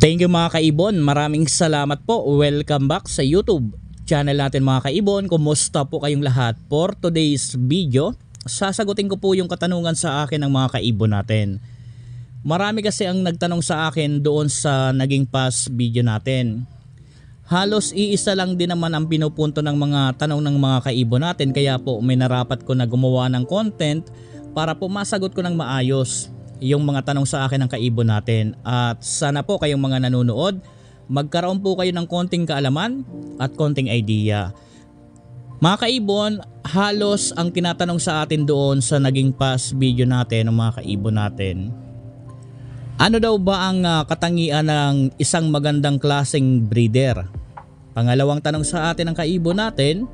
Thank you mga kaibon, maraming salamat po. Welcome back sa YouTube channel natin mga kaibon. Kumusta po kayong lahat? For today's video, sasagutin ko po yung katanungan sa akin ng mga kaibon natin. Marami kasi ang nagtanong sa akin doon sa naging past video natin. Halos iisa lang din naman ang pinupunto ng mga tanong ng mga kaibon natin, kaya po may narapat ko na gumawa ng content para po masagot ko ng maayos yung mga tanong sa akin ng kaibon natin. At sana po kayong mga nanonood, magkaroon po kayo ng konting kaalaman at konting idea. Mga kaibon, halos ang tinatanong sa atin doon sa naging past video natin ng mga kaibon natin, ano daw ba ang katangian ng isang magandang klaseng breeder? Pangalawang tanong sa atin ng kaibon natin,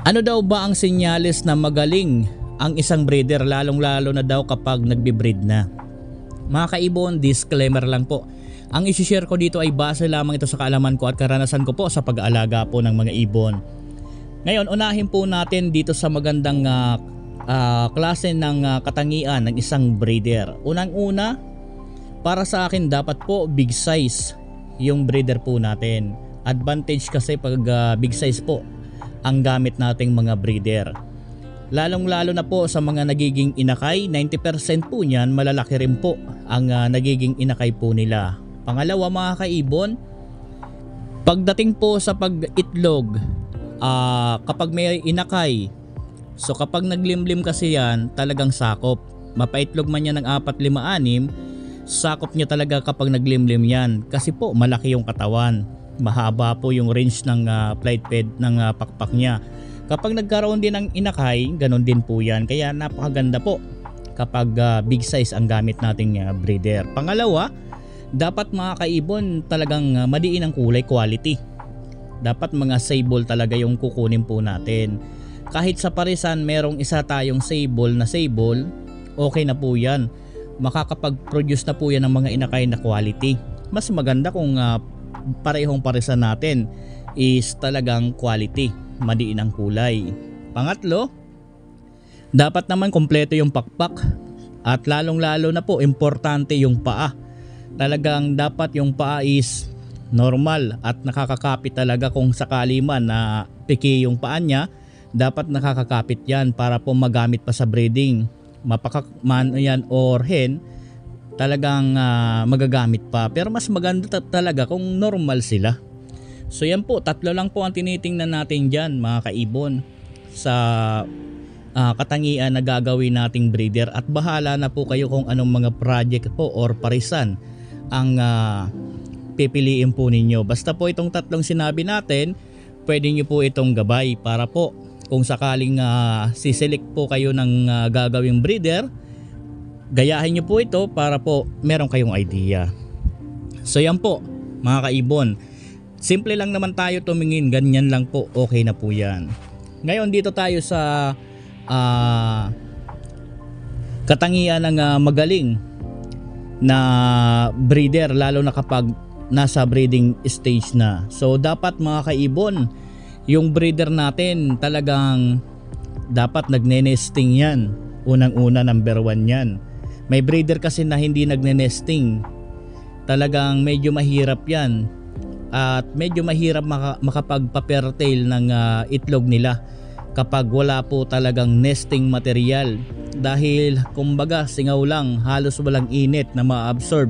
ano daw ba ang senyales na magaling ang isang breeder, lalong lalo na daw kapag nagbe-breed na? Mga kaibon, disclaimer lang po. Ang isi-share ko dito ay base lamang ito sa kaalaman ko at karanasan ko po sa pag-aalaga po ng mga ibon. Ngayon, unahin po natin dito sa magandang klase ng katangian ng isang breeder. Unang-una, para sa akin dapat po big size yung breeder po natin. Advantage kasi pag big size po ang gamit nating mga breeder. Lalong-lalo na po sa mga nagiging inakay, 90% po niyan malalaki rin po ang nagiging inakay po nila. Pangalawa mga kaibon, pagdating po sa pag-itlog, kapag may inakay, so kapag naglimlim kasi yan, talagang sakop. Mapaitlog man yan ng 4, 5, 6, sakop niya talaga kapag naglimlim yan. Kasi po malaki yung katawan, mahaba po yung range ng flight bed ng pakpak niya. Kapag nagkaroon din ng inakay, ganun din po yan. Kaya napakaganda po kapag big size ang gamit nating breeder. Pangalawa, dapat mga kaibon talagang madiin ang kulay, quality. Dapat mga sable talaga yung kukunin po natin. Kahit sa parisan merong isa tayong sable, okay na po yan. Makakapag-produce na po yan ng mga inakay na quality. Mas maganda kung parehong parisan natin is talagang quality, madiin ang kulay. Pangatlo, dapat naman kompleto yung pakpak at lalong-lalo na po importante yung paa. Talagang dapat yung paa is normal at nakakakapit talaga. Kung sakali man na piki yung paa niya, dapat nakakakapit yan para po magamit pa sa breeding. Mapakman yan or hen, talagang magagamit pa. Pero mas maganda talaga kung normal sila. So yan po, 3 lang po ang tinitingnan natin dyan mga kaibon sa katangian na gagawin nating breeder. At bahala na po kayo kung anong mga project po or parisan ang pipiliin po ninyo. Basta po itong 3 sinabi natin, pwede nyo po itong gabay para po kung sakaling siselect po kayo ng gagawing breeder, gayahin nyo po ito para po meron kayong idea. So yan po mga kaibon, simple lang naman tayo tumingin, ganyan lang po, okay na po yan. Ngayon dito tayo sa katangian ng magaling na breeder, lalo na kapag nasa breeding stage na. So dapat mga kaibon, yung breeder natin talagang dapat nagne-nesting yan. Unang-una, number 1 yan. May breeder kasi na hindi nagne-nesting, talagang medyo mahirap yan. At medyo mahirap makapagpa-fertile ng itlog nila kapag wala po talagang nesting material. Dahil kumbaga singaw lang, halos walang init na ma-absorb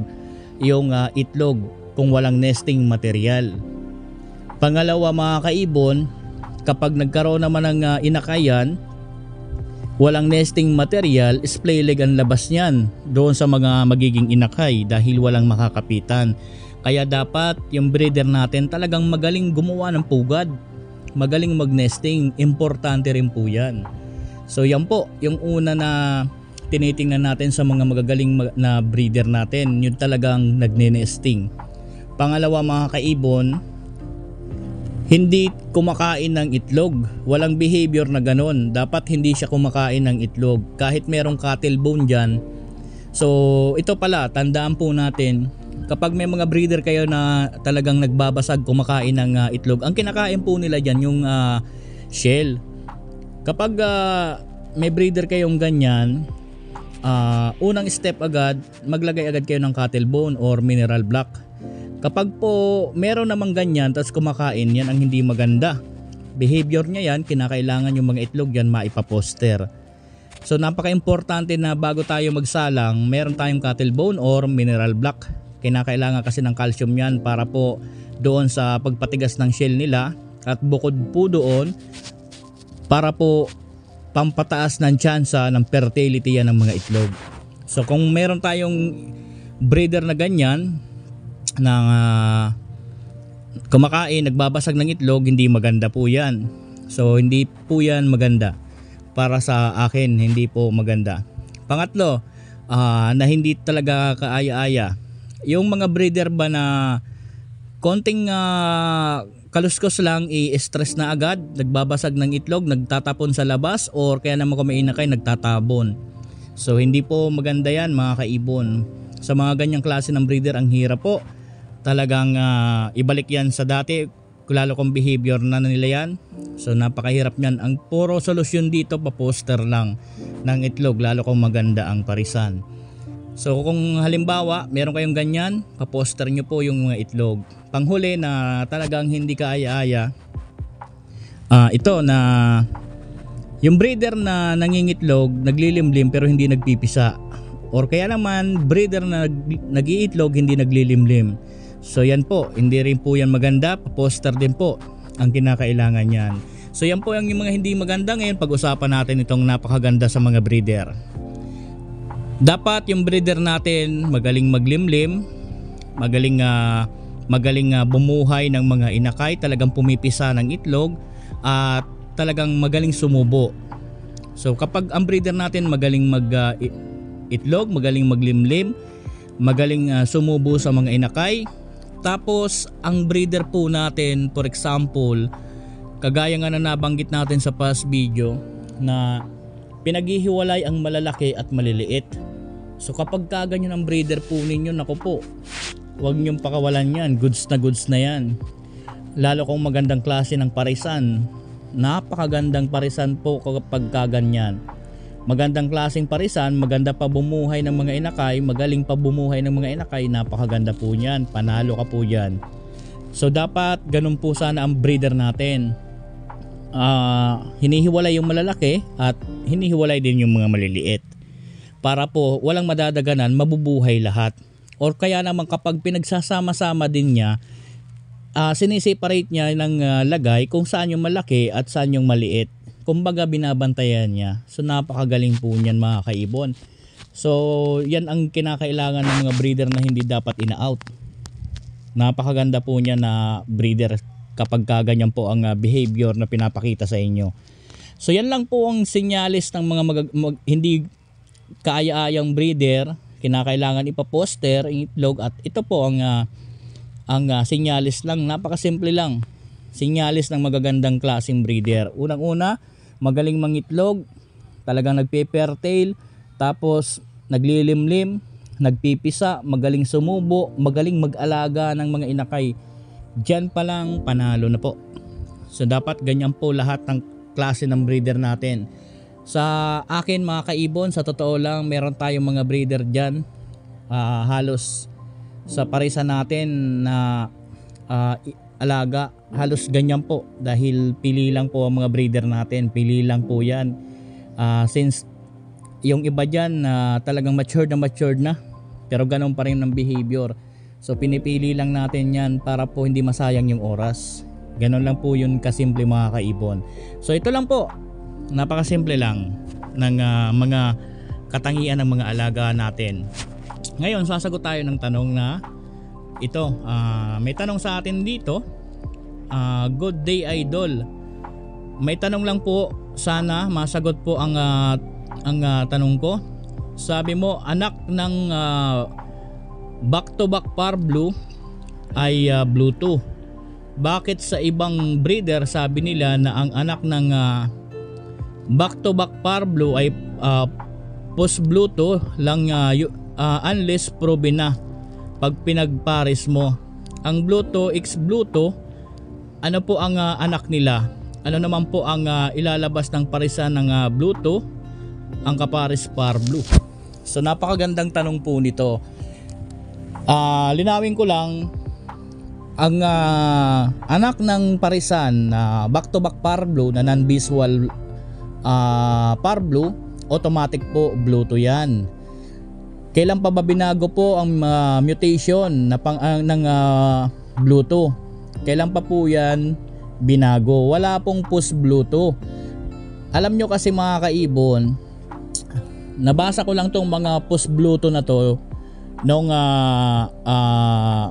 yung itlog kung walang nesting material. Pangalawa mga kaibon, kapag nagkaroon naman ng inakayan, walang nesting material, splay leg ang labas niyan doon sa mga magiging inakay dahil walang makakapitan. Kaya dapat yung breeder natin talagang magaling gumawa ng pugad, magaling mag-nesting, importante rin po yan. So yan po yung una na tinitingnan natin sa mga magagaling na breeder natin, yung talagang nagne-nesting. Pangalawa mga kaibon, hindi kumakain ng itlog, walang behavior na ganon. Dapat hindi siya kumakain ng itlog kahit merong cattle bone dyan. So ito pala, tandaan po natin, kapag may mga breeder kayo na talagang nagbabasag kumakain ng itlog, ang kinakain po nila dyan yung shell. Kapag may breeder kayong ganyan, unang step agad, maglagay agad kayo ng cattle bone or mineral block. Kapag po meron namang ganyan tapos kumakain, yan ang hindi maganda. Behavior niya yan, kinakailangan yung mga itlog yan maipaposter. So napaka-importante na bago tayo magsalang, meron tayong cattle bone or mineral block. Kinakailangan kasi ng calcium yan para po doon sa pagpatigas ng shell nila, at bukod po doon para po pampataas ng tsansa ng fertility yan ng mga itlog. So kung meron tayong breeder na ganyan na kumakain, nagbabasag ng itlog, hindi maganda po yan. So hindi po yan maganda. Para sa akin, hindi po maganda. Pangatlo, na hindi talaga kaaya-aya. Yung mga breeder ba na konting kaluskos lang, i-stress na agad, nagbabasag ng itlog, nagtatapon sa labas, or kaya naman kung may inakay, nagtatabon. So hindi po maganda yan mga kaibon. Sa mga ganyang klase ng breeder, ang hirap po. Talagang ibalik yan sa dati, lalo kung behavior na nila yan. So napakahirap niyan. Ang puro solusyon dito, paposter lang ng itlog, lalo kung maganda ang parisan. So kung halimbawa meron kayong ganyan, paposter nyo po yung mga itlog. Panghuli na talagang hindi kaaya-aya, ito na yung breeder na nangingitlog, naglilimlim pero hindi nagpipisa, or kaya naman breeder na nag-iitlog, hindi naglilimlim. So yan po, hindi rin po yan maganda, paposter din po ang kinakailangan yan. So yan po yung mga hindi maganda. Ngayon pag-usapan natin itong napakaganda sa mga breeder. Dapat yung breeder natin magaling maglimlim, magaling bumuhay ng mga inakay, talagang pumipisa ng itlog, at talagang magaling sumubo. So kapag ang breeder natin magaling itlog, magaling maglimlim, magaling sumubo sa mga inakay, tapos ang breeder po natin, for example, kagaya nga na nabanggit natin sa past video, na pinaghihiwalay ang malalaki at maliliit. So kapag kaganyan ang breeder po ninyo, naku po, huwag niyong pakawalan yan, goods na yan. Lalo kung magandang klase ng parisan, napakagandang parisan po kapag kaganyan. Magandang klaseng parisan, maganda pa bumuhay ng mga inakay, magaling pa bumuhay ng mga inakay, napakaganda po niyan, panalo ka po yan. So dapat ganun po sana ang breeder natin. Hinihiwalay yung malalaki at hinihiwalay din yung mga maliliit, para po walang madadaganan, mabubuhay lahat. Or kaya naman kapag pinagsasama-sama din niya, siniseparate niya ng lagay kung saan yung malaki at saan yung maliit. Kumbaga binabantayan niya. So napakagaling po niyan mga kaibon. So yan ang kinakailangan ng mga breeder na hindi dapat ina-out. Napakaganda po niya na breeder kapag kaganyan po ang behavior na pinapakita sa inyo. So yan lang po ang sinyalis ng mga hindi kaaya-ayang breeder. Kinakailangan ipaposter, itlog, at ito po ang sinyalis lang. Napakasimple lang. Sinyalis ng magagandang klaseng breeder. Unang-una, magaling mangitlog, talagang nagpe-fertile, tapos naglilimlim, nagpipisa, magaling sumubo, magaling mag-alaga ng mga inakay. Diyan pa lang panalo na po. So dapat ganyan po lahat ng klase ng breeder natin. Sa akin mga kaibon, sa totoo lang, meron tayong mga breeder dyan, halos sa parisan natin na alaga, halos ganyan po, dahil pili lang po ang mga breeder natin, pili lang po yan. Since yung iba dyan talagang matured na, pero ganun pa rin ang behavior. So pinipili lang natin yan para po hindi masayang yung oras. Ganun lang po yun kasimple mga kaibon. So ito lang po, napakasimple lang ng mga katangian ng mga alaga natin. Ngayon sasagot tayo ng tanong na ito. May tanong sa atin dito. Good day idol. May tanong lang po, sana masagot po ang tanong ko. Sabi mo, anak ng back to back par blue ay blue 2. Bakit sa ibang breeder sabi nila na ang anak ng back to back par blue ay post blue 2 lang, unless proven na pag pinagpares mo? Ang blue 2 x blue 2, ano po ang anak nila? Ano naman po ang ilalabas ng parisan ng blue 2? Ang kapares par blue. So napakagandang tanong po nito. Linawin ko lang, ang anak ng parisan na back-to-back Parblo na non-visual Parblo, automatic po Bluetooth yan. Kailan pa ba binago po ang mutation na ng Bluetooth? Kailan pa po yan binago? Wala pong push Bluetooth. Alam nyo kasi mga kaibon, nabasa ko lang tong mga push Bluetooth na to nung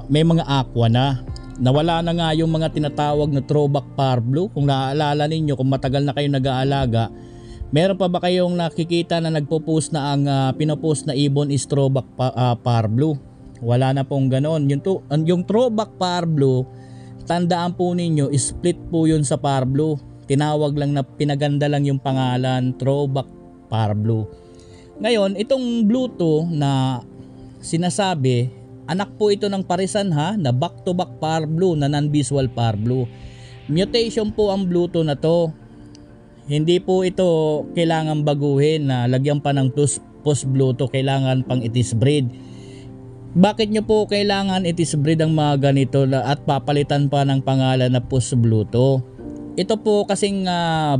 may mga aqua na. Nawala na nga yung mga tinatawag na throwback Parblo. Kung naaalala ninyo, kung matagal na kayo nag-aalaga, meron pa ba kayong nakikita na nagpo-post na ang pinopost na ibon is throwback Parblo? Wala na pong ganon. Yung throwback Parblo, tandaan po ninyo, split po yun sa Parblo. Tinawag lang na pinaganda lang yung pangalan, throwback Parblo. Ngayon, itong Bluetooth na sinasabi, anak po ito ng parisan na back-to-back Parblo na non-visual Parblo. Mutation po ang Bluetooth na to. Hindi po ito kailangan baguhin na lagyan pa ng push Bluetooth, kailangan pang itis breed. Bakit nyo po kailangan itis breed ang mga ganito at papalitan pa ng pangalan na push Bluetooth? Ito po kasing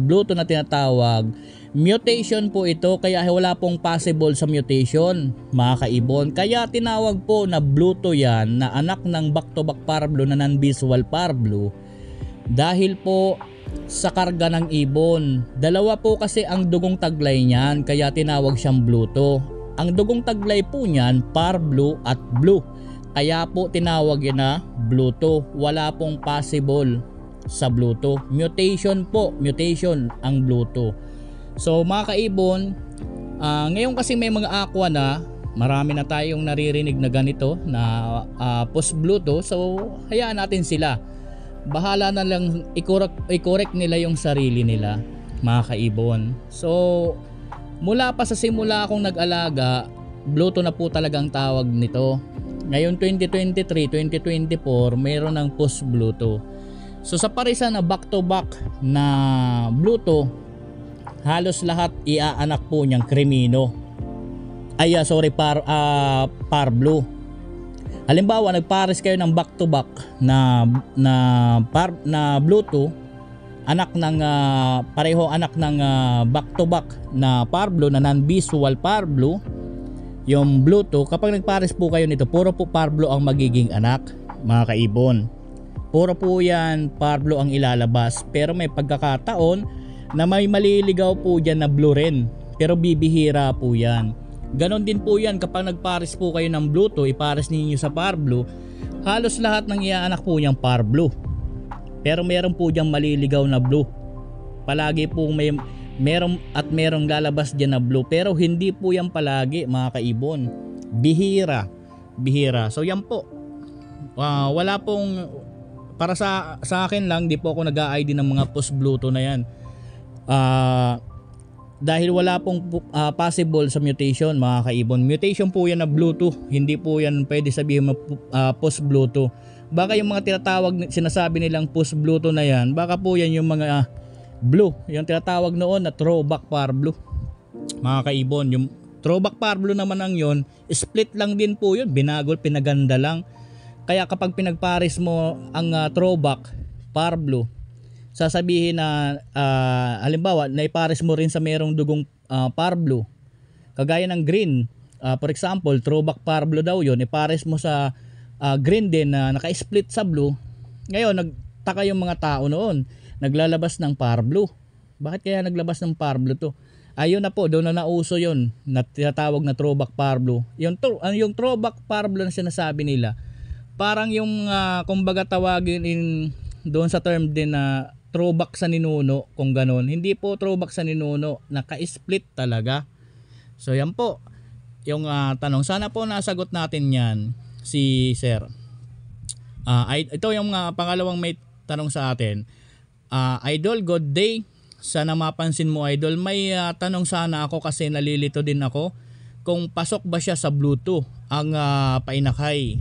Bluetooth na tinatawag, mutation po ito, kaya wala pong possible sa mutation mga kaibon. Kaya tinawag po na Bluetooth yan na anak ng back-to-back Parblo na non-visual Parblo dahil po sa karga ng ibon. Dalawa po kasi ang dugong taglay niyan, kaya tinawag siyang Bluetooth. Ang dugong taglay po niyan, Parblo at Blue, kaya po tinawag yan na Bluetooth. Wala pong possible sa Bluetooth. Mutation po, mutation ang Bluetooth. So mga kaibon, ngayon kasi may mga aqua na, marami na tayong naririnig na ganito na post Bluetooth. So hayaan natin sila, bahala na lang i-correct nila yung sarili nila mga kaibon. So mula pa sa simula akong nag-alaga, Bluetooth na po talagang tawag nito. Ngayon 2023, 2024 mayroon ng post Bluetooth. So sa parisan na back-to-back na Bluetooth, halos lahat iaanak po niyang Crimino. Parblo. Halimbawa, nagpares kayo ng back-to-back na Bluetooth, anak ng pareho anak ng back-to-back na Parblo na non-visual Parblo, yung Bluetooth, kapag nagpares po kayo nito, puro po Parblo ang magiging anak mga kaibon. Puro po yan Parblo ang ilalabas, pero may pagkakataon na may maliligaw po dyan na Blue rin, pero bibihira po yan. Ganon din po yan kapag nagpares po kayo ng Bluetooth, ipares ninyo sa Parblo, halos lahat ng iaanak po niyang Parblo, pero meron po dyan maliligaw na Blue. Palagi po merong lalabas dyan na Blue, pero hindi po yan palagi mga kaibon. Bihira. So yan po, wala pong, para sa akin lang, di po ako nag-a-ID ng mga post Bluetooth na yan. Dahil wala pong possible sa mutation mga kaibon. Mutation po yan na Bluetooth, hindi po yan pwede sabihin post Bluetooth. Baka yung mga sinasabi nilang post Bluetooth na yan, baka po yan yung mga Blue, yung tinatawag noon na throwback Parblo mga kaibon. Yung throwback Parblo naman ang yon, split lang din po yun, binagol, pinaganda lang. Kaya kapag pinagpares mo ang throwback Parblo, sasabihin na halimbawa naipares mo rin sa merong dugong Parblo, kagaya ng green, for example throwback Parblo daw yon, ipares mo sa green din na naka-split sa blue. Ngayon nagtaka yung mga tao noon, naglalabas ng Parblo. Bakit kaya naglabas ng Parblo to? Ayun na po, doon na nauso yon na tinatawag na throwback Parblo. Yung throwback Parblo na sinasabi nila, parang yung kumbaga tawagin doon sa term din na throwback sa ninuno, kung ganon. Hindi po throwback sa ninuno, naka-split talaga. So yan po yung tanong. Sana po nasagot natin yan si Sir. Ito yung pangalawang may tanong sa atin. Idol, good day. Sana mapansin mo Idol. May tanong sana ako kasi nalilito din ako kung pasok ba siya sa Bluetooth ang painakay.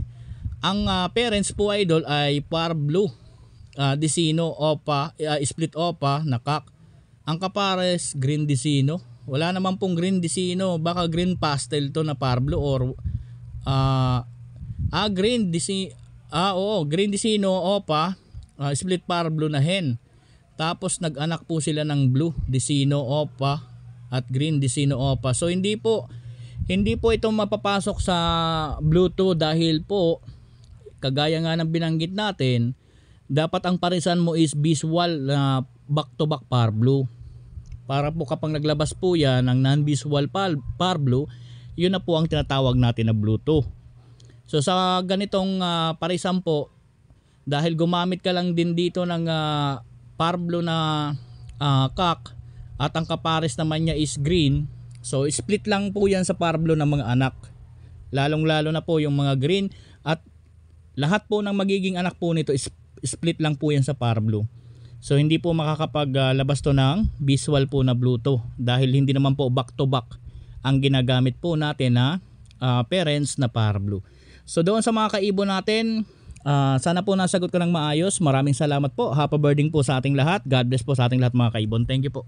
Ang parents po Idol ay Parblo, Dicino, Opa, split Opa, nakak. Ang kapares Green Dicino. Wala naman pong green Dicino. Baka green pastel to na Parblo or green Dicino. Oo, green Dicino opa, split Parblo na hen. Tapos nag-anak po sila ng blue Dicino opa at green Dicino opa. So hindi po ito mapapasok sa Bluetooth dahil po kagaya nga ng binanggit natin, dapat ang parisan mo is visual na back to back Parblo. Para po kapag naglabas po yan ng non-visual Parblo, yun na po ang tinatawag natin na Bluetooth. So sa ganitong parisan po, dahil gumamit ka lang din dito ng Parblo na kak at ang kapares naman niya is green, so split lang po yan sa Parblo ng mga anak. Lalong lalo na po yung mga green at lahat po ng magiging anak po nito is split lang po yan sa Parblo. So hindi po makakapaglabas to ng visual po na Bluetooth dahil hindi naman po back to back ang ginagamit po natin na parents na Parblo. So doon sa mga kaibon natin, sana po nasagot ko ng maayos. Maraming salamat po. Happy birthday po sa ating lahat. God bless po sa ating lahat mga kaibon. Thank you po.